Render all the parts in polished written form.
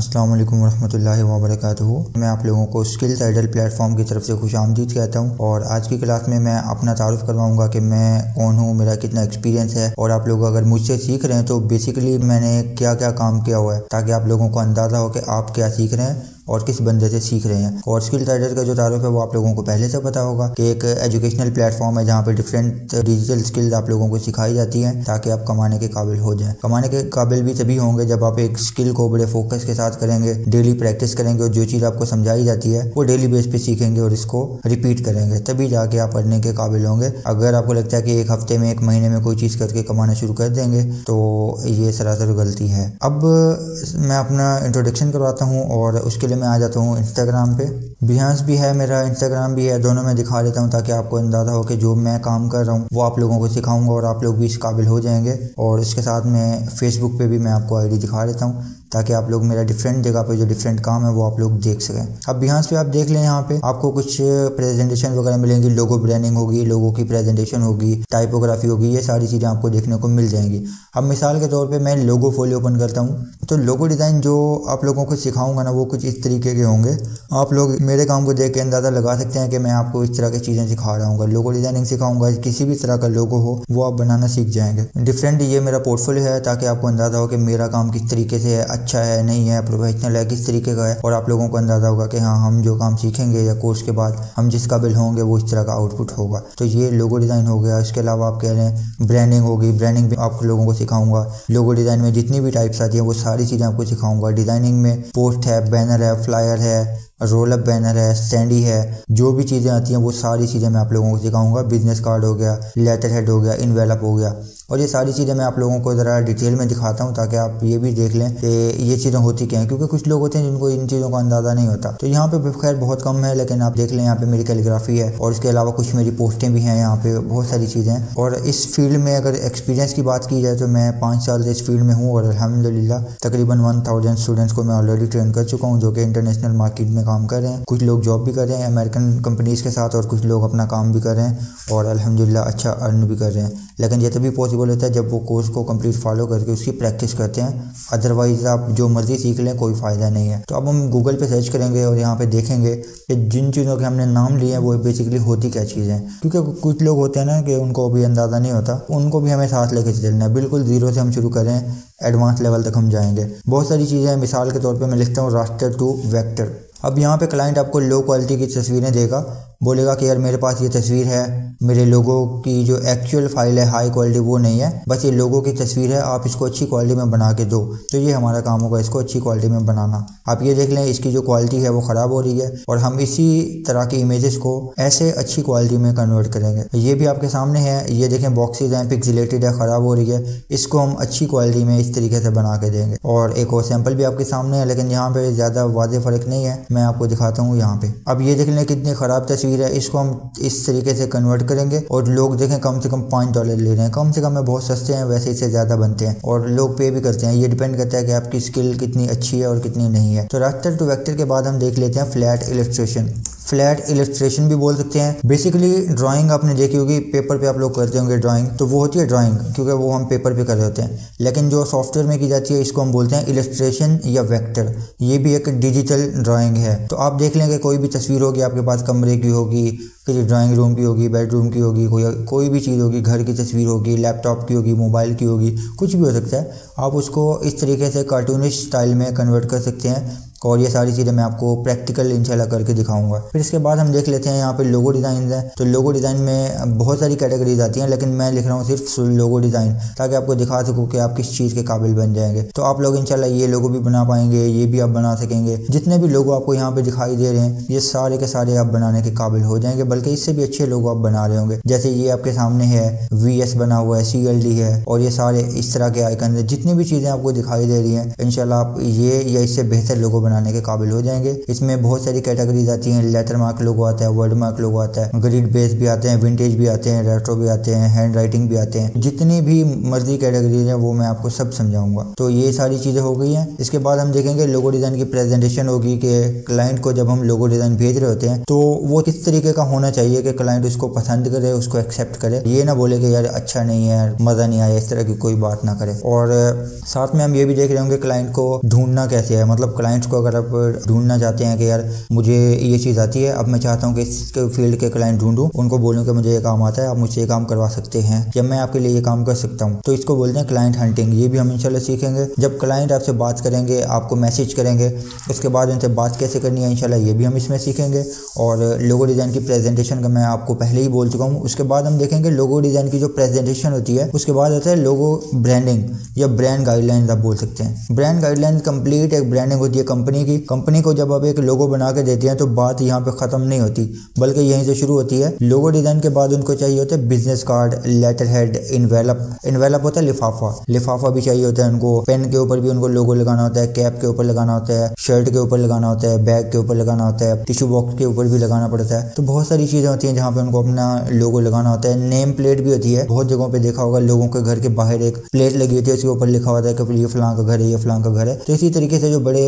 अस्सलाम वालेकुम रहमतुल्लाहि व बरकातुहू। मैं आप लोगों को स्किल्स आइडल प्लेटफॉर्म की तरफ से खुशामदीद कहता हूं और आज की क्लास में मैं अपना तारुफ करवाऊंगा कि मैं कौन हूं, मेरा कितना एक्सपीरियंस है और आप लोग अगर मुझसे सीख रहे हैं तो बेसिकली मैंने क्या क्या काम किया हुआ है ताकि आप लोगों को अंदाज़ा हो कि आप क्या सीख रहे हैं और किस बंदे से सीख रहे हैं। और स्किल्स आइडल का जो तारुफ है वो आप लोगों को पहले से पता होगा कि एक एजुकेशनल प्लेटफॉर्म है जहाँ पे डिफरेंट डिजिटल स्किल्स आप लोगों को सिखाई जाती हैं ताकि आप कमाने के काबिल हो जाएं। कमाने के काबिल भी तभी होंगे जब आप एक स्किल को बड़े फोकस के साथ करेंगे, डेली प्रैक्टिस करेंगे और जो चीज़ आपको समझाई जाती है वो डेली बेस पे सीखेंगे और इसको रिपीट करेंगे, तभी जाके आप पढ़ने के काबिल होंगे। अगर आपको लगता है कि एक हफ्ते में, एक महीने में कोई चीज़ करके कमाना शुरू कर देंगे तो ये सरासर गलती है। अब मैं अपना इंट्रोडक्शन करवाता हूँ और उसके लिए मैं आ जाता हूँ इंस्टाग्राम पे। बिहांस भी है मेरा, इंस्टाग्राम भी है, दोनों में दिखा देता हूँ ताकि आपको अंदाज़ा हो कि जो मैं काम कर रहा हूँ वो आप लोगों को सिखाऊंगा और आप लोग भी इस काबिल हो जाएंगे। और इसके साथ में फेसबुक पे भी मैं आपको आईडी दिखा देता हूँ ताकि आप लोग मेरा डिफरेंट जगह पे जो डिफरेंट काम है वो आप लोग देख सकें। अब बिहांस पे आप देख लें, यहाँ पे आपको कुछ प्रेजेंटेशन वगैरह मिलेंगी, लोगो ब्रांडिंग होगी, लोगों की प्रेजेंटेशन होगी, टाइपोग्राफी होगी, ये सारी चीज़ें आपको देखने को मिल जाएंगी। अब मिसाल के तौर पे मैं लोगो फोलियो ओपन करता हूँ तो लोगो डिज़ाइन जो आप लोगों को सिखाऊंगा ना वो कुछ इस तरीके के होंगे। आप लोग मेरे काम को देख के अंदाज़ा लगा सकते हैं कि मैं आपको इस तरह की चीज़ें सिखा रहा हूँ। लोगो डिज़ाइनिंग सिखाऊंगा, किसी भी तरह का लोगो हो वो आप बनाना सीख जाएंगे। डिफरेंट ये मेरा पोर्टफोलियो है ताकि आपको अंदाज़ा हो कि मेरा काम किस तरीके से है, अच्छा है, नहीं है, प्रोफेशनल है, किस तरीके का है और आप लोगों को अंदाज़ा होगा कि हाँ हम जो काम सीखेंगे या कोर्स के बाद हम जिस काबिल होंगे वो इस तरह का आउटपुट होगा। तो ये लोगो डिज़ाइन हो गया। इसके अलावा आप कह रहे हैं ब्रांडिंग होगी, ब्रांडिंग भी आप लोगों को सिखाऊंगा। लोगो डिज़ाइन में जितनी भी टाइप्स आती हैं वो सारी चीज़ें आपको सिखाऊंगा। डिज़ाइनिंग में पोस्ट है, बैनर है, फ्लायर है, रोल अप बैनर है, स्टैंडी है, जो भी चीज़ें आती हैं वो सारी चीज़ें मैं आप लोगों को सिखाऊंगा। बिजनेस कार्ड हो गया, लेटर हेड हो गया, इनवेलप हो गया, और ये सारी चीज़ें मैं आप लोगों को ज़रा डिटेल में दिखाता हूँ ताकि आप ये भी देख लें कि ये चीज़ें होती क्या हैं, क्योंकि कुछ लोग होते हैं जिनको इन चीज़ों का अंदाज़ा नहीं होता। तो यहाँ पे खैर बहुत कम है, लेकिन आप देख लें यहाँ पे मेरी कैलीग्राफी है और इसके अलावा कुछ मेरी पोस्टें भी हैं, यहाँ पे बहुत सारी चीज़ें हैं। और इस फील्ड में अगर एक्सपीरियंस की बात की जाए तो मैं 5 साल से इस फील्ड में हूँ और अल्हम्दुलिल्लाह तकरीबन 1000 स्टूडेंट्स को मैं ऑलरेडी ट्रेन कर चुका हूँ जो कि इंटरनेशनल मार्केट में काम कर रहे हैं। कुछ लोग जॉब भी कर रहे हैं अमेरिकन कंपनीज़ के साथ और कुछ लोग अपना काम भी कर रहे हैं और अल्हम्दुलिल्लाह अच्छा अर्न भी कर रहे हैं। लेकिन ये तभी पॉसिबल होता है जब वो कोर्स को कंप्लीट फॉलो करके उसकी प्रैक्टिस करते हैं, अदरवाइज़ आप जो मर्ज़ी सीख लें कोई फ़ायदा नहीं है। तो अब हम गूगल पे सर्च करेंगे और यहाँ पे देखेंगे कि जिन चीज़ों के हमने नाम लिए हैं वो बेसिकली होती क्या चीज़ें हैं, क्योंकि कुछ लोग होते हैं ना कि उनको भी अंदाज़ा नहीं होता, उनको भी हमें साथ लेके चलना है। बिल्कुल ज़ीरो से हम शुरू करें, एडवांस लेवल तक हम जाएंगे। बहुत सारी चीज़ें हैं, मिसाल के तौर पर मैं लिखता हूँ रास्टर टू वेक्टर। अब यहाँ पे क्लाइंट आपको लो क्वालिटी की तस्वीरें देगा, बोलेगा कि यार मेरे पास ये तस्वीर है, मेरे लोगो की जो एक्चुअल फाइल है हाई क्वालिटी वो नहीं है, बस ये लोगो की तस्वीर है, आप इसको अच्छी क्वालिटी में बना के दो। तो ये हमारा काम होगा, इसको अच्छी क्वालिटी में बनाना। आप ये देख लें इसकी जो क्वालिटी है वो ख़राब हो रही है और हम इसी तरह की इमेजेस को ऐसे अच्छी क्वालिटी में कन्वर्ट करेंगे। ये भी आपके सामने है, ये देखें बॉक्सेज हैं, पिक्सेलेटेड है, ख़राब हो रही है, इसको हम अच्छी क्वालिटी में इस तरीके से बना के देंगे। और एक और सैम्पल भी आपके सामने है, लेकिन यहाँ पर ज़्यादा वाज़ेह फ़र्क नहीं है, मैं आपको दिखाता हूँ यहाँ पे। अब ये देख लें कितनी ख़राब तस्वीर है, इसको हम इस तरीके से कन्वर्ट करेंगे और लोग देखें कम से कम $5 ले रहे हैं। कम से कम में बहुत सस्ते हैं, वैसे इससे ज़्यादा बनते हैं और लोग पे भी करते हैं। ये डिपेंड करता है कि आपकी स्किल कितनी अच्छी है और कितनी नहीं है। तो रास्टर टू वेक्टर के बाद हम देख लेते हैं फ्लैट इलस्ट्रेशन। फ्लैट इलस्ट्रेशन भी बोल सकते हैं। बेसिकली ड्राइंग आपने देखी होगी, पेपर पे आप लोग करते होंगे ड्राइंग, तो वो होती है ड्राइंग क्योंकि वो हम पेपर पे कर रहे होते हैं। लेकिन जो सॉफ्टवेयर में की जाती है इसको हम बोलते हैं इलस्ट्रेशन या वेक्टर। ये भी एक डिजिटल ड्राइंग है। तो आप देख लेंगे कोई भी तस्वीर होगी आपके पास, कमरे की होगी, किसी ड्राइंग रूम की होगी, बेडरूम की होगी, कोई भी चीज़ होगी, घर की तस्वीर होगी, लैपटॉप की होगी, मोबाइल की होगी, कुछ भी हो सकता है। आप उसको इस तरीके से कार्टूनिश स्टाइल में कन्वर्ट कर सकते हैं और ये सारी चीज़ें मैं आपको प्रैक्टिकल इंशाल्लाह करके दिखाऊंगा। फिर इसके बाद हम देख लेते हैं यहाँ पे लोगो डिज़ाइन है। तो लोगो डिज़ाइन में बहुत सारी कैटेगरीज आती हैं, लेकिन मैं लिख रहा हूँ सिर्फ लोगो डिज़ाइन ताकि आपको दिखा सकूँ कि आप किस चीज़ के काबिल बन जाएंगे। तो आप लोग इंशाल्लाह ये लोगो भी बना पाएंगे, ये भी आप बना सकेंगे। जितने भी लोगो आपको यहाँ पे दिखाई दे रहे हैं ये सारे के सारे आप बनाने के काबिल हो जाएंगे, बल्कि इससे भी अच्छे लोगो आप बना रहे होंगे। जैसे ये आपके सामने है, VS बना हुआ है, CLD है और ये सारे इस तरह के आइकन है। जितनी भी चीज़ें आपको दिखाई दे रही हैं इंशाल्लाह आप ये या इससे बेहतर लोगो बनाने के काबिल हो जाएंगे। इसमें बहुत सारी कैटेगरीज आती हैं, लेटर मार्क लोगो आता है, वर्ड मार्क लोगो आता है, ग्रिड बेस भी आते हैं, विंटेज भी आते हैं, रेट्रो भी आते हैं, हैंड राइटिंग भी आते हैं। जितनी भी मर्जी कैटेगरीज हैं वो मैं आपको सब समझाऊंगा। तो ये सारी चीजें हो गई हैं। इसके बाद हम देखेंगे लोगो डिजाइन की प्रेजेंटेशन होगी कि क्लाइंट को जब हम लोगो डिजाइन भेज रहे होते हैं तो वो किस तरीके का होना चाहिए कि क्लाइंट उसको पसंद करे, उसको एक्सेप्ट करे। ये ना बोले कि यार अच्छा नहीं है, मजा नहीं आया, इस तरह की कोई बात ना करे। और साथ में हम ये भी देख रहे होंगे क्लाइंट को ढूंढना कैसे है। मतलब क्लाइंट्स को अगर आप ढूंढना चाहते हैं कि यार मुझे ये चीज़ आती है, अब मैं चाहता हूँ कि इस फील्ड के क्लाइंट ढूंढूं, उनको बोलूँ कि मुझे ये काम आता है, आप मुझसे ये काम करवा सकते हैं या मैं आपके लिए ये काम कर सकता हूँ, तो इसको बोलते हैं क्लाइंट हंटिंग। ये भी हम इंशाल्लाह सीखेंगे। जब क्लाइंट आपसे बात करेंगे, आपको मैसेज करेंगे, उसके बाद उनसे बात कैसे करनी है इंशाल्लाह ये भी हम इसमें सीखेंगे। और लोगो डिज़ाइन की प्रेजेंटेशन का मैं आपको पहले ही बोल चुका हूँ। उसके बाद हम देखेंगे लोगो डिज़ाइन की जो प्रेजेंटेशन होती है उसके बाद होता है लोगो ब्रांडिंग या ब्रांड गाइडलाइंस आप बोल सकते हैं। ब्रांड गाइडलाइंस कंप्लीट एक ब्रांडिंग होती है कंपनी की। कंपनी को जब आप एक लोगो बना के देते हैं तो बात यहाँ पे ख़त्म नहीं होती, बल्कि यहीं से शुरू होती है। लोगो डिज़ाइन के बाद उनको चाहिए होता है business card, letter head, envelope होता है लिफाफा भी चाहिए होता है उनको। पेन के ऊपर भी उनको लोगो लगाना होता है, कैप के ऊपर लगाना होता है, शर्ट के ऊपर लगाना होता है, बैग के ऊपर लगाना होता है, टिश्यू बॉक्स के ऊपर भी लगाना पड़ता है। तो बहुत सारी चीज़ें होती हैं जहाँ पे उनको अपना लोगो लगाना होता है। नेम प्लेट भी होती है। बहुत जगहों पे देखा होगा लोगों के घर के बाहर एक प्लेट लगी होती है, उसके ऊपर लिखा होता है कि ये फलां का घर है, ये फलां का घर है। तो इसी तरीके से जो बड़े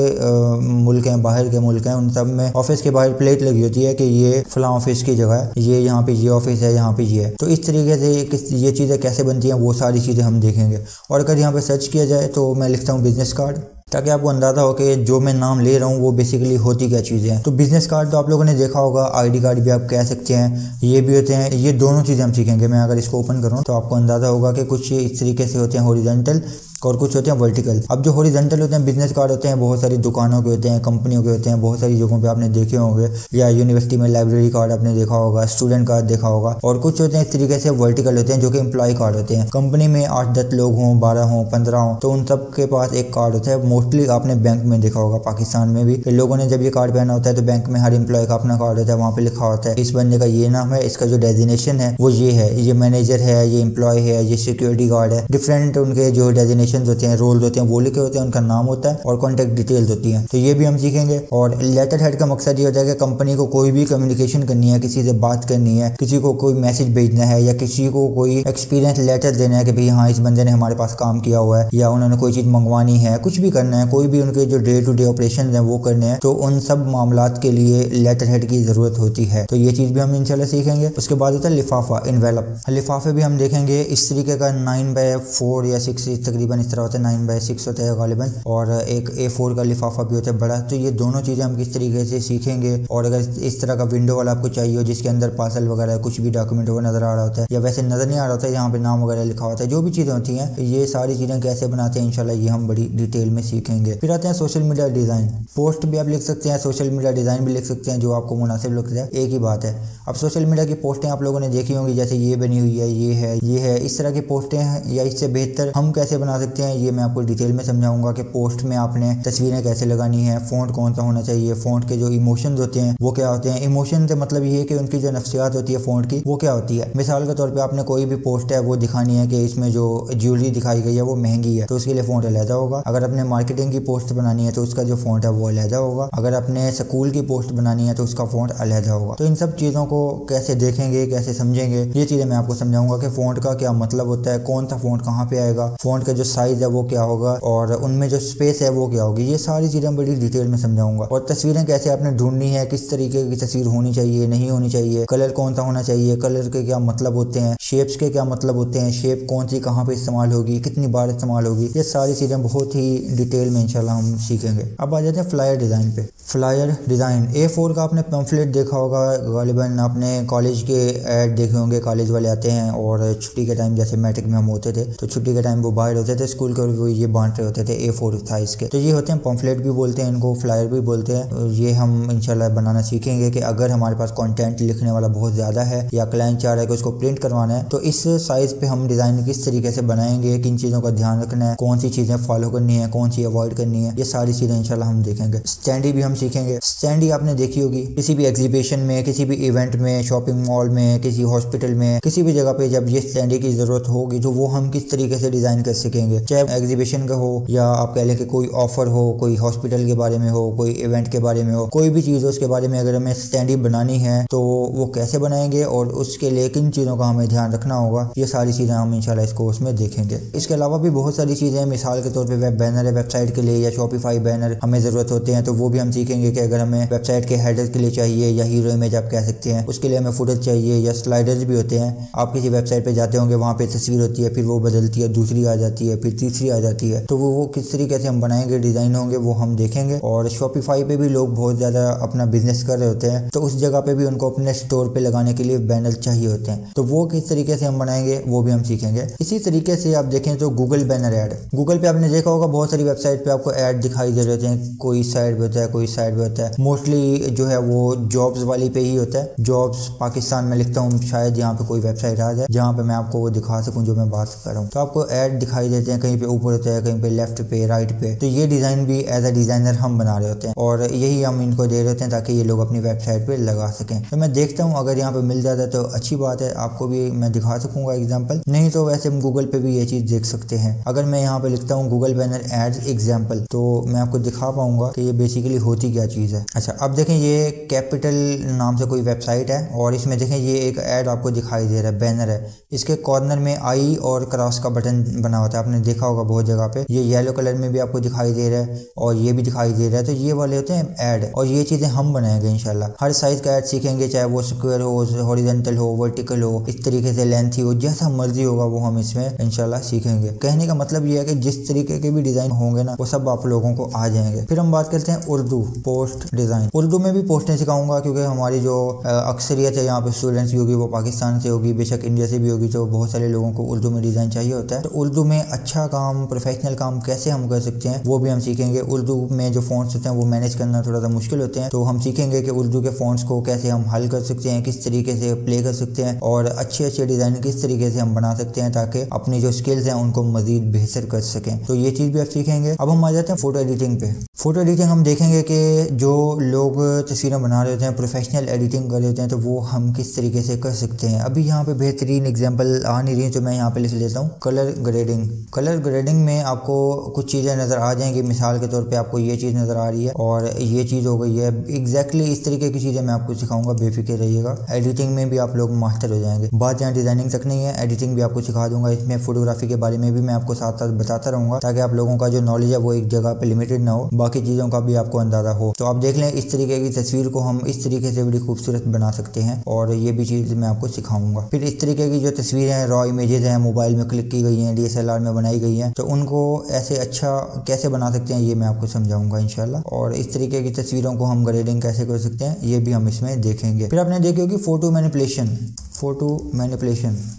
मुल्क हैं, बाहर के मुल्क हैं, उन सब में ऑफिस के बाहर प्लेट लगी होती है कि ये फलां ऑफिस की जगह है, ये यहाँ पे ये ऑफिस है, यहाँ पे ये है। तो इस तरीके से ये चीज़ें कैसे बनती हैं वो सारी चीज़ें हम देखेंगे। और अगर यहाँ पे सर्च किया जाए तो मैं लिखता हूँ बिजनेस कार्ड, ताकि आपको अंदाज़ा हो कि जो मैं नाम ले रहा हूँ वो बेसिकली होती क्या चीज़ें हैं। तो बिजनेस कार्ड तो आप लोगों ने देखा होगा, आईडी कार्ड भी आप कह सकते हैं, ये भी होते हैं। ये दोनों चीज़ें हम सीखेंगे। मैं अगर इसको ओपन करूँ तो आपको अंदाज़ा होगा कि कुछ इस तरीके से होते हैं हॉरिजॉन्टल और कुछ होते हैं वर्टिकल। अब जो हॉरिजॉन्टल होते हैं बिजनेस कार्ड होते हैं बहुत सारी दुकानों के होते हैं, कंपनियों के होते हैं, बहुत सारी जगहों पे आपने देखे होंगे, या यूनिवर्सिटी में लाइब्रेरी कार्ड आपने देखा होगा, स्टूडेंट कार्ड देखा होगा। और कुछ होते हैं इस तरीके से वर्टिकल होते हैं जो कि एम्प्लॉय कार्ड होते हैं। कंपनी में 8-10 लोग हों, 12 हों, 15 हों, तो उन सब के पास एक कार्ड होता है। मोस्टली आपने बैंक में देखा होगा, पाकिस्तान में भी लोगों ने जब ये कार्ड पहना होता है तो बैंक में हर एम्प्लॉय का अपना कार्ड होता है। वहाँ पे लिखा होता है इस बंदे का ये नाम है, इसका जो डेजिनेशन है वो ये है, ये मैनेजर है, ये एम्प्लॉय है, ये सिक्योरिटी गार्ड है। डिफरेंट उनके जो डेजिनेशन होते हैं, रोल होते हैं, वो लिखे होते हैं, उनका नाम होता है और कॉन्टैक्ट डिटेल्स होती हैं। तो ये भी हम सीखेंगे। और लेटर हेड का मकसद ये होता है कि कंपनी को कोई भी कम्युनिकेशन करनी है, किसी से बात करनी है, किसी को कोई मैसेज भेजना है या किसी को कोई एक्सपीरियंस लेटर देना है कि भाई हाँ इस बंदे ने हमारे पास काम किया हुआ है, या उन्होंने कोई चीज़ मंगवानी है, कुछ भी करना है, कोई भी उनके जो डे टू डे ऑपरेशन है वो करने हैं, तो उन सब मामलात के लिए लेटर हेड की ज़रूरत होती है। तो ये चीज़ भी हम इंशाल्लाह सीखेंगे। उसके बाद होता है लिफाफा, इन्वेलप। लिफाफे भी हम देखेंगे इस तरीके का 9x4 या 6 तकरीबन इस तरह होता है, 9x6 होता है गालिबन, और एक A4 का लिफाफा भी होता है बड़ा। तो ये दोनों चीज़ें हम किस तरीके से सीखेंगे। और अगर इस तरह का विंडो वाला आपको चाहिए हो जिसके अंदर पार्सल वगैरह कुछ भी डॉक्यूमेंट वो नज़र आ रहा होता है, या वैसे नज़र नहीं आ रहा होता है, यहाँ पे नाम वगैरह लिखा होता है, जो भी चीज़ें होती हैं, ये सारी चीज़ें कैसे बनाते हैं इंशाल्लाह ये हम बड़ी डिटेल में सीखेंगे। फिर आते हैं सोशल मीडिया डिज़ाइन। पोस्ट भी आप लिख सकते हैं, सोशल मीडिया डिज़ाइन भी लिख सकते हैं, जो आपको मुनासिब लगता है, एक ही बात है। अब सोशल मीडिया की पोस्टें आप लोगों ने देखी होंगी, जैसे ये बनी हुई है, ये है, ये है, इस तरह की पोस्टें हैं, या इससे बेहतर हम कैसे बना सकते हैं ये मैं आपको डिटेल में समझाऊंगा कि पोस्ट में आपने तस्वीरें कैसे लगानी है, फ़ॉन्ट कौन सा होना चाहिए, फ़ॉन्ट के जो इमोशंस होते हैं वो क्या होते हैं। इमोशन से मतलब ये है कि उनकी जो नफ्सियात होती है फ़ॉन्ट की वो क्या होती है। मिसाल के तौर पे आपने कोई भी पोस्ट है वो दिखानी है कि इसमें जो ज्वेलरी दिखाई गई है वो महंगी है, तो उसके लिए फ़ॉन्ट अलहदा होगा। अगर आपने मार्केटिंग की पोस्ट बनानी है तो उसका जो फ़ॉन्ट है वो अलहदा होगा। अगर आपने स्कूल की पोस्ट बनानी है तो उसका फ़ॉन्ट अलहदा होगा। तो इन सब चीज़ों को कैसे देखेंगे, कैसे समझेंगे, ये चीज़ें मैं आपको समझाऊंगा कि फ़ॉन्ट का क्या मतलब होता है, कौन सा फ़ॉन्ट कहाँ पे आएगा, फ़ॉन्ट का जो साइज़ है वो क्या होगा, और उनमें जो स्पेस है वो क्या होगी। ये सारी चीज़ें बड़ी डिटेल में समझाऊंगा। और तस्वीरें कैसे आपने ढूंढनी है, किस तरीके की तस्वीर होनी चाहिए, नहीं होनी चाहिए, कलर कौन सा होना चाहिए, कलर के क्या मतलब होते हैं, शेप्स के क्या मतलब होते हैं, शेप कौन सी कहाँ पे इस्तेमाल होगी, कितनी बार इस्तेमाल होगी, ये सारी चीज़ें बहुत ही डिटेल में इंशाल्लाह हम सीखेंगे। अब आ जाते हैं फ्लायर डिज़ाइन पे। फ्लायर डिज़ाइन A4 का आपने पम्फलेट देखा होगा, गालिबन आपने कॉलेज के ऐड देखे होंगे, कॉलेज वाले आते हैं और छुट्टी के टाइम, जैसे मैट्रिक में हम होते थे तो छुट्टी के टाइम वो बाहर होते थे स्कूल के, वो ये बांट रहे होते थे A4 साइज़ के। तो ये होते हैं पम्फलेट भी बोलते हैं इनको, फ्लायर भी बोलते हैं। ये हम इंशाल्लाह बनाना सीखेंगे कि अगर हमारे पास कंटेंट लिखने वाला बहुत ज़्यादा है या क्लाइंट चाह रहा है कि उसको प्रिंट करवाना है, तो इस साइज़ पे हम डिज़ाइन किस तरीके से बनाएंगे, किन चीज़ों का ध्यान रखना है, कौन सी चीज़ें फॉलो करनी है, कौन सी अवॉइड करनी है, ये सारी चीज़ें इंशाल्लाह हम देखेंगे। स्टैंडी भी हम सीखेंगे। स्टैंडी आपने देखी होगी किसी भी एग्जीबिशन में, किसी भी इवेंट में, शॉपिंग मॉल में, किसी हॉस्पिटल में, किसी भी जगह पे जब ये स्टैंडी की ज़रूरत होगी तो वो हम किस तरीके से डिज़ाइन कर सकेंगे। सीखेंगे, चाहे एग्जीबिशन का हो या आप कह लें कि कोई ऑफर हो, कोई हॉस्पिटल के बारे में हो, कोई इवेंट के बारे में हो, कोई भी चीज़ हो उसके बारे में अगर हमें स्टैंडी बनानी है तो वो कैसे बनाएंगे और उसके लिए किन चीज़ों का हमें ध्यान रखना होगा, ये सारी चीज़ें हम इंशाल्लाह इस कोर्स में देखेंगे। इसके अलावा भी बहुत सारी चीज़ें, मिसाल के तौर पे वेब बैनर है, वेबसाइट के लिए या शॉपिफाई बैनर हमें ज़रूरत होते हैं तो वो भी हम सीखेंगे कि अगर हमें वेबसाइट के हेडर के लिए चाहिए या हीरो इमेज आप कह सकते हैं, उसके लिए हमें फुटेज चाहिए, या स्लाइडर्स भी होते हैं। आप किसी वेबसाइट पे जाते होंगे, वहाँ पे तस्वीर होती है, फिर वो बदलती है, दूसरी आ जाती है, फिर तीसरी आ जाती है, तो वो किस तरीके से हम बनाएंगे, डिज़ाइन होंगे, वो हम देखेंगे। और शॉपिफाई पे भी लोग बहुत ज़्यादा अपना बिजनेस कर रहे होते हैं तो उस जगह पे भी उनको अपने स्टोर पे लगाने के लिए बैनर चाहिए होते हैं, तो वो किस तरीके से हम बनाएंगे वो भी हम सीखेंगे। इसी तरीके से आप देखें तो गूगल बैनर ऐड, गूगल पे आपने देखा होगा बहुत सारी वेबसाइट पे आपको ऐड दिखाई दे रहे होते हैं, कोई साइड पे होता है, कोई साइड पे होता है, मोस्टली जो है वो जॉब्स वाली पे ही होता है। जॉब्स पाकिस्तान में लिखता हूँ, शायद यहाँ पे कोई वेबसाइट आ जाए जहाँ पे मैं आपको वो दिखा सकूँ जो मैं बात कर रहा हूँ। तो आपको ऐड दिखाई देते हैं, कहीं पे ऊपर होता है, कहीं पे लेफ्ट पे, राइट पे। तो ये डिज़ाइन भी एज अ डिज़ाइनर हम बना रहे होते हैं और यही हम इनको दे रहे होते हैं ताकि ये लोग अपनी वेबसाइट पे लगा सकें। तो मैं देखता हूँ अगर यहाँ पे मिल जाता है तो अच्छी बात है, आपको भी मैं दिखा सकूँगा एग्जाम्पल, नहीं तो वैसे हम गूगल पे भी ये चीज़ देख सकते हैं। अगर मैं यहाँ पे लिखता हूँ गूगल बैनर एड्स एग्जाम्पल तो मैं आपको दिखा पाऊंगा कि ये बेसिकली होती क्या चीज़ है। अच्छा, अब देखें ये कैपिटल नाम से कोई वेबसाइट है और इसमें देखें ये एक ऐड आपको दिखाई दे रहा है, बैनर है, इसके कॉर्नर में आई और क्रॉस का बटन बना होता है, आपने देखा होगा बहुत जगह पे। ये येलो कलर में भी आपको दिखाई दे रहा है और ये भी दिखाई दे रहा है, तो ये वाले होते हैं ऐड और ये चीज़ें हम बनाएंगे इंशाल्लाह। हर साइज़ का ऐड सीखेंगे, चाहे वो स्क्वायर हो, हॉरिजॉन्टल हो, वर्टिकल हो, इस तरीके से लेंथी हो, जैसा मर्जी होगा वो हम इसमें इंशाल्लाह सीखेंगे। कहने का मतलब ये है कि जिस तरीके के भी डिज़ाइन होंगे ना वो सब आप लोगों को आ जाएंगे। फिर हम बात करते हैं उर्दू पोस्ट डिज़ाइन। उर्दू में भी पोस्टें सिखाऊंगा क्योंकि हमारी जो अक्सरियत है यहाँ पे स्टूडेंट्स की होगी वो पाकिस्तान से होगी, बेशक इंडिया से भी होगी, तो बहुत सारे लोगों को उर्दू में डिज़ाइन चाहिए होता है। तो उर्दू में अच्छा काम, प्रोफेशनल काम कैसे हम कर सकते हैं वो भी हम सीखेंगे। उर्दू में जो फ़ॉन्ट्स होते हैं वो मैनेज करना थोड़ा सा मुश्किल होते हैं, तो हम सीखेंगे कि उर्दू के फ़ॉन्ट्स को कैसे हम हल कर सकते हैं, किस तरीके से प्ले कर सकते हैं और अच्छे अच्छे डिज़ाइन किस तरीके से हम बना सकते हैं ताकि अपनी जो स्किल्स हैं उनको मज़ीद बेहतर कर सकें। तो ये चीज़ भी आप सीखेंगे। अब हम आ जाते हैं फ़ोटो एडिटिंग पे। फ़ोटो एडिटिंग हम देखेंगे कि जो लोग तस्वीरें बना रहे होते हैं, प्रोफेशनल एडिटिंग कर रहे होते हैं, तो वो हम किस तरीके से कर सकते हैं। अभी यहाँ पे बेहतरीन एग्जांपल आ नहीं रही तो मैं यहाँ पे लिख लेता हूँ कलर ग्रेडिंग। कलर ग्रेडिंग में आपको कुछ चीज़ें नज़र आ जाएंगी, मिसाल के तौर पे आपको ये चीज़ नज़र आ रही है और ये चीज़ हो गई है। एग्जैक्टली इस तरीके की चीज़ें मैं आपको सिखाऊंगा, बेफिक्र रहिएगा। एडिटिंग में भी आप लोग मास्टर हो जाएंगे। बात यहाँ डिज़ाइनिंग तक नहीं है, एडिटिंग भी आपको सिखा दूंगा। इसमें फोटोग्राफी के बारे में भी मैं आपको साथ साथ बताता रहूँगा ताकि आप लोगों का जो नॉलेज है वो एक जगह पर लिमिटेड ना हो, बाकी चीज़ों का भी आपको अंदाज़ा हो। तो आप देख लें इस तरीके की तस्वीर को हम इस तरीके से बड़ी खूबसूरत बना सकते हैं और ये भी चीज़ मैं आपको सिखाऊंगा। फिर इस तरीके की जो तस्वीरें हैं, रॉ इमेजेस हैं, मोबाइल में क्लिक की गई हैं, DSLR में बनाई गई हैं, तो उनको ऐसे अच्छा कैसे बना सकते हैं ये मैं आपको समझाऊंगा इंशाल्लाह। और इस तरीके की तस्वीरों को हम ग्रेडिंग कैसे कर सकते हैं ये भी हम इसमें देखेंगे। फिर आपने देखी होगी फोटो मैनिपुलेशन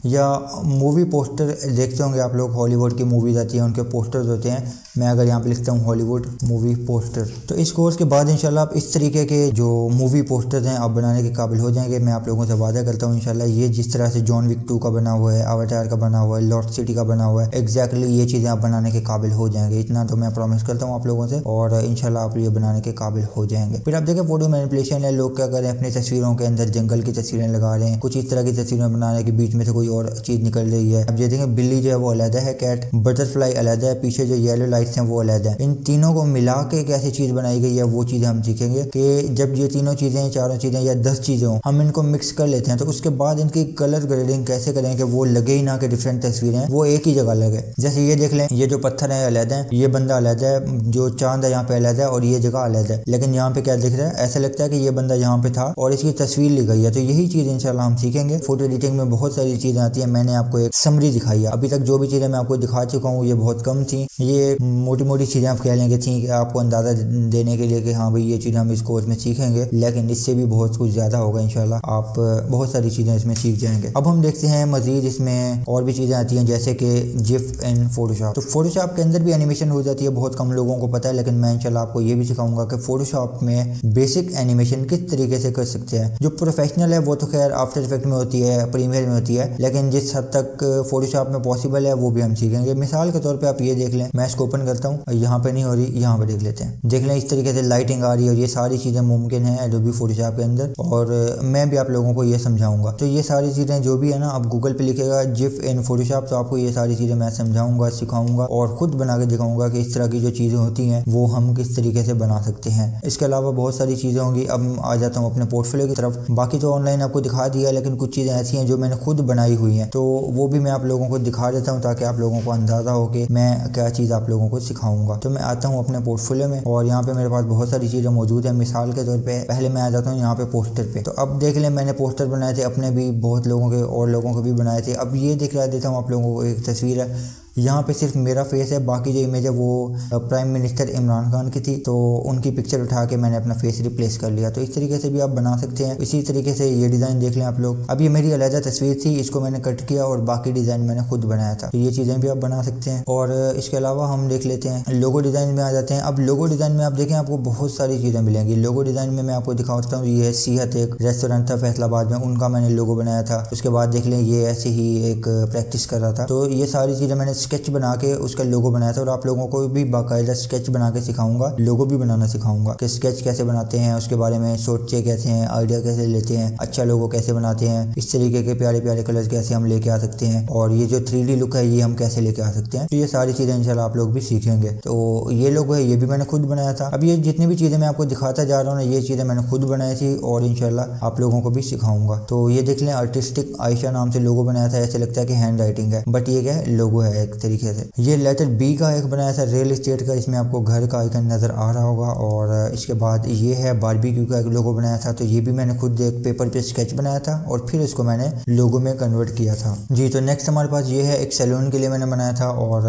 या मूवी पोस्टर देखते होंगे आप लोग, हॉलीवुड की मूवीज आती हैं उनके पोस्टर्स होते हैं। मैं अगर यहाँ पे लिखता हूँ हॉलीवुड मूवी पोस्टर, तो इस कोर्स के बाद इंशाल्लाह आप इस तरीके के जो मूवी पोस्टर्स हैं आप बनाने के काबिल हो जाएंगे। मैं आप लोगों से वादा करता हूँ इंशाल्लाह। ये जिस तरह से जॉन विक 2 का बना हुआ है, अवतार का बना हुआ है, लॉस्ट सिटी का बना हुआ है, एग्जैक्टली ये चीज़ें आप बनाने के काबिल हो जाएंगे। इतना तो मैं प्रॉमिस करता हूँ आप लोगों से और इंशाल्लाह आप ये बनाने के काबिल हो जाएंगे। फिर आप देखें फोटो मैनिपुलेशन है, लोग क्या करें अपनी तस्वीरों के अंदर जंगल की तस्वीरें लगा रहे हैं, कुछ इस तरह की तस्वीरें बना रहे हैं कि बीच में से कोई और चीज़ निकल रही है। अब ये देखें बिल्ली जो है वो अलग है, कैट, बटरफ्लाई अलग है, पीछे जो येलो लाइट्स हैं वो अलग है। इन तीनों को मिला के कैसे चीज़ बनाई गई है वो चीज़ें हम सीखेंगे कि जब ये तीनों चीज़ें, चारों चीज़ें या 10 चीज़ें हों, हम इनको मिक्स कर लेते हैं तो उसके बाद इनकी कलर ग्रेडिंग कैसे करें कि वो लगे ही ना कि डिफरेंट तस्वीरें वो एक ही जगह लगे। जैसे ये देख लें, ये जो पत्थर है अलग है, ये बंदा अलग है, जो चांद है यहाँ पे अलग है और ये जगह अलग है, लेकिन यहाँ पे क्या दिख रहा है, ऐसा लगता है कि ये बंदा यहाँ पे था और इसकी तस्वीर ली गई है। तो यही चीज़ इंशाल्लाह हम सीखेंगे। फोटो एडिटिंग में बहुत सारी चीज़ें आती हैं, मैंने आपको एक समरी दिखाई है। अभी तक जो भी चीज़ें मैं आपको दिखा चुका हूँ ये बहुत कम थी, ये मोटी मोटी चीज़ें आप कह लेंगे थी आपको अंदाज़ा देने के लिए कि हाँ भाई ये चीज़ हम इस कोर्स में सीखेंगे, लेकिन इससे भी बहुत कुछ ज़्यादा होगा इंशाल्लाह। आप बहुत सारी चीज़ें इसमें सीख जाएंगे। अब हम देखते हैं मज़ीद इसमें और भी चीज़ें आती हैं जैसे कि जिफ एंड फोटोशॉप। तो फोटोशॉप के अंदर भी एनिमेशन हो जाती है, बहुत कम लोगों को पता है, लेकिन मैं इंशाल्लाह आपको ये भी सिखाऊंगा कि फोटोशॉप में बेसिक एनिमेशन किस तरीके से कर सकते हैं। जो प्रोफेशनल है वो तो खैर आफ्टर इफेक्ट में होती होती है, प्रीमियर में होती है, लेकिन जिस हद तक फोटोशॉप में पॉसिबल है वो भी हम सीखेंगे। मिसाल के तौर पे आप ये देख लें, मैं इसको ओपन करता हूँ, यहाँ पे नहीं हो रही, यहाँ पे देख लेते हैं, देख लें इस तरीके से लाइटिंग आ रही है और ये सारी चीज़ें मुमकिन है एडोबी फोटोशॉप के अंदर, और मैं भी आप लोगों को ये समझाऊंगा। तो ये सारी चीज़ें जो भी है ना, आप गूगल पे लिखेगा जिफ इन फोटोशॉप, तो आपको ये सारी चीज़ें मैं समझाऊंगा, सिखाऊंगा और खुद बना के दिखाऊंगा कि इस तरह की जो चीज़ें होती हैं वो हम किस तरीके से बना सकते हैं। इसके अलावा बहुत सारी चीज़ें होंगी। अब आ जाता हूँ अपने पोर्टफोलियो की तरफ। बाकी तो ऑनलाइन आपको दिखा दिया, लेकिन कुछ चीज़ें ऐसी हैं जो मैंने खुद बनाई हुई हैं, तो वो भी मैं आप लोगों को दिखा देता हूँ ताकि आप लोगों को अंदाज़ा हो कि मैं क्या चीज़ आप लोगों को सिखाऊंगा। तो मैं आता हूँ अपने पोर्टफोलियो में और यहाँ पे मेरे पास बहुत सारी चीज़ें मौजूद है। मिसाल के तौर पे पहले मैं आ जाता हूँ यहाँ पे पोस्टर पे। तो अब देख लें, मैंने पोस्टर बनाए थे अपने भी, बहुत लोगों के और लोगों के भी बनाए थे। अब ये दिखला देता हूँ आप लोगों को, एक तस्वीर है, यहाँ पे सिर्फ मेरा फेस है, बाकी जो इमेज है वो प्राइम मिनिस्टर इमरान खान की थी, तो उनकी पिक्चर उठा के मैंने अपना फेस रिप्लेस कर लिया। तो इस तरीके से भी आप बना सकते हैं। इसी तरीके से ये डिज़ाइन देख लें आप लोग। अब ये मेरी अलग तस्वीर थी, इसको मैंने कट किया और बाकी डिज़ाइन मैंने खुद बनाया था। तो ये चीज़ें भी आप बना सकते हैं। और इसके अलावा हम देख लेते हैं लोगो डिज़ाइन में आ जाते हैं। अब लोगो डिज़ाइन में आप देखें, आपको बहुत सारी चीज़ें मिलेंगी। लोगो डिज़ाइन में मैं आपको दिखाता हूँ, ये सीहत एक रेस्टोरेंट था फैसलाबाद में, उनका मैंने लोगो बनाया था। उसके बाद देख लें, ये ऐसे ही एक प्रैक्टिस कर रहा था, तो ये सारी चीज़ें मैंने स्केच बना के उसका लोगो बनाया था। और आप लोगों को भी बाकायदा स्केच बना के सिखाऊंगा, लोगो भी बनाना सिखाऊंगा कि स्केच कैसे बनाते हैं, उसके बारे में सोचते कैसे हैं, आइडिया कैसे लेते हैं, अच्छा लोगो कैसे बनाते हैं, इस तरीके के प्यारे प्यारे कलर कैसे हम लेके आ सकते हैं, और ये जो 3D लुक है ये हम कैसे लेके आ सकते हैं। तो ये सारी चीज़ें इंशाल्लाह आप लोग भी सीखेंगे। तो ये लोगो है, ये भी मैंने खुद बनाया था। अब ये जितनी भी चीज़ें मैं आपको दिखाता जा रहा हूँ ना, ये चीज़ें मैंने खुद बनाई थी और इंशाल्लाह आप लोगों को भी सिखाऊंगा। तो ये देख लें, आर्टिस्टिक आयशा नाम से लोगो बनाया था। ऐसे लगता है कि हैंड राइटिंग है, बट ये क्या है, लोगो है एक तरीके से। ये लेटर बी का एक बनाया था, रियल एस्टेट का, इसमें आपको घर का आइकन नज़र आ रहा होगा। और इसके बाद ये है बारबेक्यू का एक लोगो बनाया था, तो ये भी मैंने खुद एक पेपर पे स्केच बनाया था और फिर इसको मैंने लोगो में कन्वर्ट किया था जी। तो नेक्स्ट हमारे पास ये है, एक सैलून के लिए मैंने बनाया था और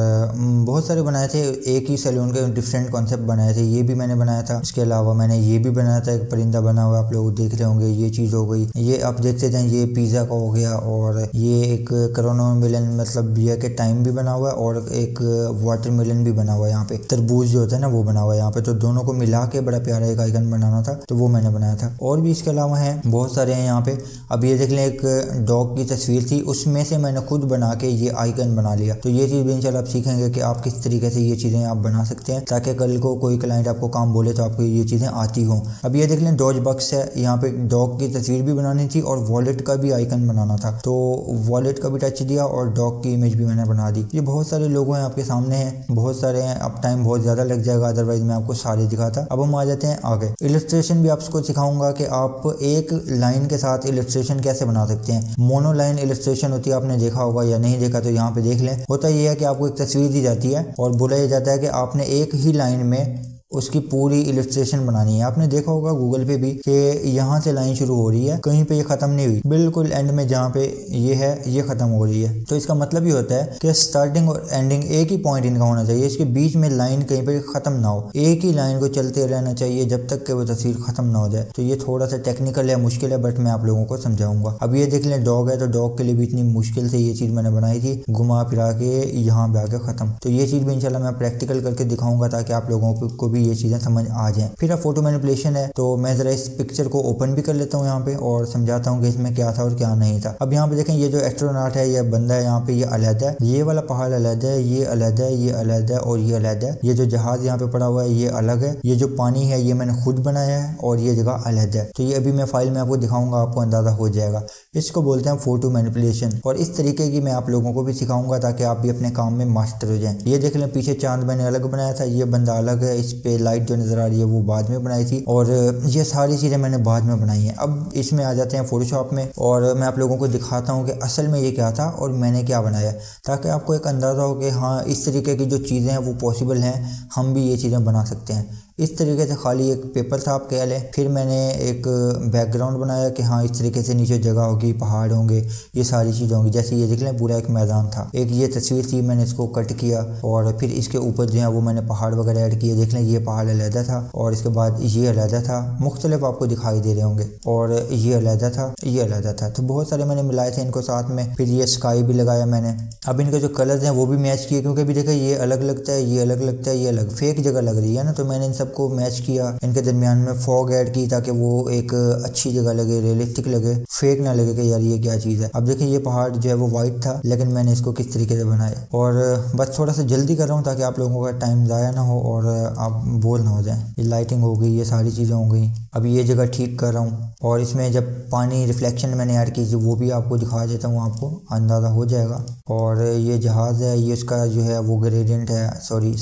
बहुत सारे बनाए थे, एक ही सैलून के डिफरेंट कॉन्सेप्ट बनाए थे, ये भी मैंने बनाया था। इसके अलावा मैंने ये भी बनाया था, एक परिंदा बना हुआ, आप लोग देख रहे होंगे, ये चीज़ हो गई। ये आप देखते जाएं, ये पिज़्ज़ा का हो गया, और ये एक कोरोना मिलन मतलब बियर के टाइम भी बना हुआ है, और एक वाटरमेलन भी बना हुआ है, यहाँ पे तरबूज जो होता है ना वो बना हुआ है यहाँ पे। तो दोनों को मिला के बड़ा प्यारा एक आइकन बनाना था, तो वो मैंने बनाया था। और भी इसके अलावा है, बहुत सारे हैं यहाँ पे। अब ये देख लें, एक डॉग की तस्वीर थी, उसमें से मैंने खुद बना के ये आइकन बना लिया। तो ये चीज़ भी इंशाल्लाह आप सीखेंगे कि आप किस तरीके से ये चीज़ें आप बना सकते हैं, ताकि कल को कोई क्लाइंट आपको काम बोले तो आपको ये चीज़ें आती हों। अब ये देख लें, डॉज बॉक्स है, यहाँ पे डॉग की तस्वीर भी बनानी थी और वॉलेट का भी आइकन बनाना था, तो वॉलेट का भी टच दिया और डॉग की इमेज भी मैंने बना दी। ये बहुत सारे लोगो हैं आपके सामने हैं, बहुत सारे हैं। अब टाइम बहुत ज़्यादा लग जाएगा, अदरवाइज मैं आपको सारे दिखाता। अब हम आ जाते हैं आगे। इलस्ट्रेशन भी आपको सिखाऊंगा कि आप एक लाइन के साथ इलस्ट्रेशन कैसे बना सकते हैं। मोनो लाइन इलस्ट्रेशन होती है, आपने देखा होगा या नहीं देखा तो यहाँ पे देख लें। होता ये है कि आपको एक तस्वीर दी जाती है और बोला यह जाता है कि आपने एक ही लाइन में उसकी पूरी इलस्ट्रेशन बनानी है। आपने देखा होगा गूगल पे भी कि यहाँ से लाइन शुरू हो रही है, कहीं पे ये ख़त्म नहीं हुई, बिल्कुल एंड में जहाँ पे ये है ये ख़त्म हो रही है। तो इसका मतलब ये होता है कि स्टार्टिंग और एंडिंग एक ही पॉइंट इनका होना चाहिए, इसके बीच में लाइन कहीं पे ख़त्म ना हो, एक ही लाइन को चलते रहना चाहिए जब तक कि वो तस्वीर ख़त्म ना हो जाए। तो ये थोड़ा सा टेक्निकल है, मुश्किल है, बट मैं आप लोगों को समझाऊंगा। अब ये देख लें, डॉग है, तो डॉग के लिए भी इतनी मुश्किल से ये चीज़ मैंने बनाई थी, घुमा फिरा के यहाँ पे आके ख़त्म। तो ये चीज़ भी इंशाल्लाह मैं प्रैक्टिकल करके दिखाऊंगा ताकि आप लोगों को भी ये चीज़ें समझ आ जाए। फिर अब फोटो मैनिपुलेशन है, तो मैं जरा इस पिक्चर को ओपन भी कर लेता हूँ यहाँ पे और समझाता हूँ कि इसमें क्या था और क्या नहीं था। अब यहाँ पे देखें, ये जो एस्ट्रोनॉट है, ये बंदा है यहाँ पे, ये अलग है, ये वाला पहाड़ अलग है, ये अलग है, ये अलग है और ये अलग है। ये जो जहाज यहाँ पे पड़ा हुआ है ये अलग है, ये जो पानी है ये मैंने खुद बनाया है और ये जगह अलग है। तो ये अभी मैं फाइल में आपको दिखाऊंगा, आपको अंदाजा हो जाएगा। इसको बोलते हैं फोटो मैनिपुलेशन, और इस तरीके की मैं आप लोगों को भी सिखाऊंगा ताकि आप भी अपने काम में मास्टर हो जाएं। ये देख लें, पीछे चांद मैंने अलग बनाया था, ये बंदा अलग है, इस पे लाइट जो नजर आ रही है वो बाद में बनाई थी, और ये सारी चीज़ें मैंने बाद में बनाई हैं। अब इसमें आ जाते हैं फोटोशॉप में और मैं आप लोगों को दिखाता हूँ कि असल में ये क्या था और मैंने क्या बनाया, ताकि आपको एक अंदाज़ा हो कि हाँ इस तरीके की जो चीज़ें हैं वो पॉसिबल हैं, हम भी ये चीज़ें बना सकते हैं। इस तरीके से खाली एक पेपर था आप कह लें। फिर मैंने एक बैकग्राउंड बनाया कि हाँ इस तरीके से नीचे जगह होगी, पहाड़ होंगे, ये सारी चीज़ें होंगी। जैसे ये देख लें, पूरा एक मैदान था, एक ये तस्वीर थी, मैंने इसको कट किया और फिर इसके ऊपर जो है वो मैंने पहाड़ वगैरह ऐड किए। देख लें, ये पहाड़ अलहदा था और इसके बाद ये अलहदा था, मुख्तलिफ आपको दिखाई दे रहे होंगे, और ये अलहदा था, ये अलहदा था। तो बहुत सारे मैंने मिलाए थे इनको साथ में। फिर ये स्काई भी लगाया मैंने। अब इनके जो कलर्स हैं वो भी मैच किए, क्योंकि अभी देखा ये अलग लगता है, ये अलग लगता है, ये अलग फेक जगह लग रही है ना, तो मैंने इन सबको मैच किया, इनके दरमियान में फॉग ऐड की ताकि वो एक अच्छी जगह लगे, रियलिस्टिक लगे, फेक ना लगे कि यार ये क्या चीज़ है। अब देखिए ये पहाड़ जो है वो वाइट था, लेकिन मैंने इसको किस तरीके से बनाया। और बस थोड़ा सा जल्दी कर रहा हूँ ताकि आप लोगों का टाइम ज़ाया ना हो और आप बोर ना हो जाएं। ये लाइटिंग हो गई, ये सारी चीज़ें हो गई। अब ये जगह ठीक कर रहा हूँ और इसमें जब पानी रिफ्लेक्शन मैंने ऐड की थी वो भी आपको दिखा देता हूँ, आपको अंदाज़ा हो जाएगा। और ये जहाज़ है, ये इसका जो है वो ग्रेडियंट है, सॉरी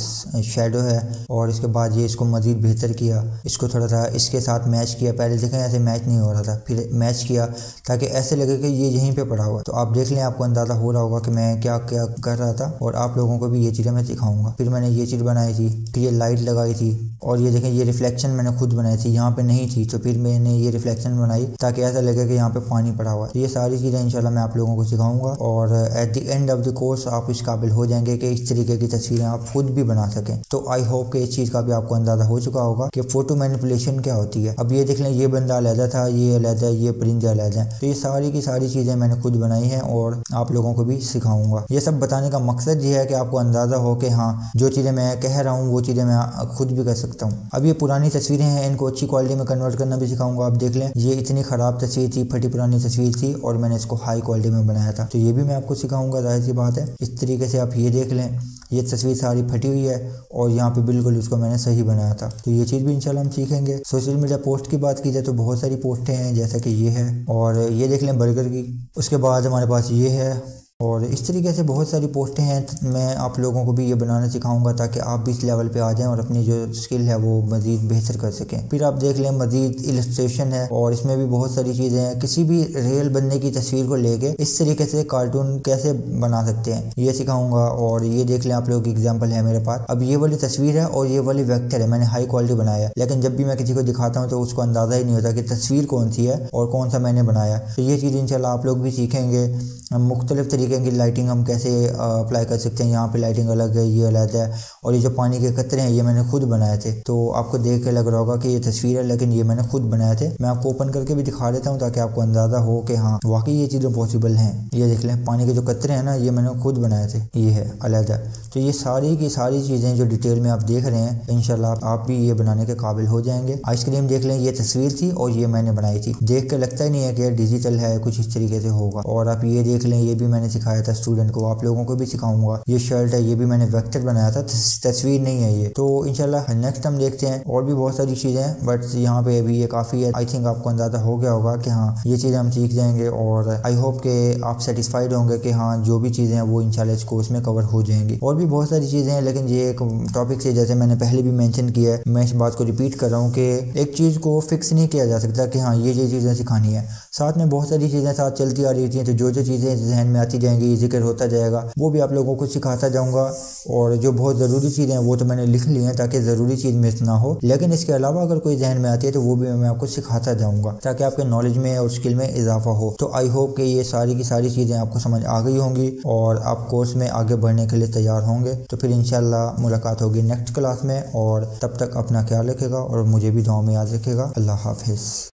शेडो है। और इसके बाद ये इसको मज़ीद बेहतर किया, इसको थोड़ा सा इसके साथ मैच किया। पहले देखें ऐसे मैच नहीं हो रहा था, फिर मैच किया ताकि ऐसे लगे कि ये यहीं पे पड़ा हुआ। तो आप देख लें, आपको अंदाज़ा हो रहा होगा कि मैं क्या क्या कर रहा था और आप लोगों को भी ये चीज़ें मैं सिखाऊंगा। फिर मैंने ये चीज़ बनाई थी, फिर ये लाइट लगाई थी और ये देखें ये रिफ्लेक्शन मैंने खुद बनाई थी, यहाँ पे नहीं थी तो फिर मैंने ये रिफ्लेक्शन बनाई ताकि ऐसा लगे कि यहाँ पे पानी पड़ा हुआ है। तो ये सारी चीज़ें इंशाल्लाह मैं आप लोगों को सिखाऊंगा और at the end of the course आप इस काबिल हो जाएंगे कि इस तरीके की तस्वीरें आप खुद भी बना सकें। तो आई होप कि इस चीज़ का भी आपको अंदाज़ा हो चुका होगा कि फ़ोटो मैनिपुलेशन क्या होती है। अब ये देख लें, ये बंदा अलहदा था, ये अलहदा है, ये परिंदे अलहदा है। तो ये सारी की सारी चीज़ें मैंने खुद बनाई हैं और आप लोगों को भी सिखाऊंगा। ये सब बताने का मकसद ये है कि आपको अंदाज़ा हो कि हाँ जो चीज़ें मैं कह रहा हूँ वो चीज़ें मैं खुद भी कर सकता हूँ। अब ये पुरानी तस्वीरें हैं, इनको अच्छी क्वालिटी में कन्वर्ट करना भी सिखाऊंगा। आप देख लें, ये इतनी ख़राब तस्वीर थी, फटी पुरानी तस्वीर थी और मैंने इसको हाई क्वालिटी में बनाया था, तो ये भी मैं आपको सिखाऊंगा, जाहिर सी बात है। इस तरीके से आप ये देख लें, ये तस्वीर सारी फटी हुई है और यहाँ पे बिल्कुल इसको मैंने सही बनाया था। तो ये चीज़ भी इंशाल्लाह हम सीखेंगे। सोशल मीडिया पोस्ट की बात की जाए तो बहुत सारी पोस्टें हैं, जैसा कि ये है और ये देख लें बर्गर की। उसके बाद हमारे पास ये है और इस तरीके से बहुत सारी पोस्टें हैं। मैं आप लोगों को भी ये बनाना सिखाऊंगा ताकि आप भी इस लेवल पे आ जाएं और अपनी जो स्किल है वो मज़ीद बेहतर कर सकें। फिर आप देख लें, मज़ीद इलस्ट्रेशन है और इसमें भी बहुत सारी चीज़ें हैं। किसी भी रियल बंदे की तस्वीर को लेके इस तरीके से कार्टून कैसे बना सकते हैं ये सिखाऊंगा। और ये देख लें, आप लोगों की एग्जाम्पल है मेरे पास। अब ये वाली तस्वीर है और ये वाली वेक्टर है, मैंने हाई क्वालिटी बनाया है, लेकिन जब भी मैं किसी को दिखाता हूँ तो उसको अंदाज़ा ही नहीं होता कि तस्वीर कौन सी है और कौन सा मैंने बनाया। तो ये चीज़ इंशाल्लाह आप लोग भी सीखेंगे। मुख्तलिफ तरीके की लाइटिंग हम कैसे अप्लाई कर सकते हैं। यहाँ पे लाइटिंग अलग है, ये अलग है। और ये जो पानी के कतरे हैं ये मैंने खुद बनाए थे, तो आपको देख के लग रहा होगा कि ये तस्वीर है, लेकिन ये मैंने खुद बनाए थे। मैं आपको ओपन करके भी दिखा देता हूँ ताकि आपको अंदाज़ा हो कि हाँ वाकई ये चीज़ें पॉसिबल हैं। ये देख लें, पानी के जो कतरे हैं ना, ये मैंने खुद बनाए थे, ये है अलग है। तो ये सारी की सारी चीज़ें जो डिटेल में आप देख रहे हैं, इंशाल्लाह आप भी ये बनाने के काबिल हो जाएंगे। आइसक्रीम देख लें, ये तस्वीर थी और ये मैंने बनाई थी। देख के लगता ही नहीं है कि डिजिटल है, कुछ इस तरीके से होगा। और आप ये देख लें, ये भी मैंने सिखाया था स्टूडेंट को, आप लोगों को भी सिखाऊंगा। ये शर्ट है, ये भी मैंने वेक्टर बनाया था, तस्वीर नहीं है ये। तो इंशाल्लाह नेक्स्ट हम देखते हैं। और भी बहुत सारी चीज़ें हैं बट यहाँ पे अभी ये काफ़ी है। आई थिंक आपको अंदाज़ा हो गया होगा कि हाँ ये चीज़ें हम सीख जाएंगे और आई होप कि आप सेटिस्फाइड होंगे कि हाँ जो भी चीज़ें हैं वो इंशाल्लाह इस कोर्स में कवर हो जाएंगी। और भी बहुत सारी चीज़ें हैं, लेकिन ये एक टॉपिक से, जैसे मैंने पहले भी मेंशन किया है, मैं इस बात को रिपीट कर रहा हूँ कि एक चीज़ को फिक्स नहीं किया जा सकता कि हाँ ये चीज़ें सिखानी है। साथ में बहुत सारी चीज़ें साथ चलती आ रही थी, तो जो चीज़ें जहन में आती जाएंगी, जिक्र होता जाएगा, वो भी आप लोगों को सिखाता जाऊँगा। और जो बहुत ज़रूरी चीज़ें हैं वो तो मैंने लिख ली हैं ताकि ज़रूरी चीज़ मिस ना हो, लेकिन इसके अलावा अगर कोई जहन में आती है तो वो भी मैं आपको सिखाता जाऊँगा ताकि आपके नॉलेज में और स्किल में इजाफा हो। तो आई होप कि ये सारी की सारी चीज़ें आपको समझ आ गई होंगी और आप कोर्स में आगे बढ़ने के लिए तैयार होंगे। तो फिर इंशाल्लाह मुलाकात होगी नेक्स्ट क्लास में, और तब तक अपना ख्याल रखेगा और मुझे भी दुआ में याद रखेगा। अल्लाह हाफिज़।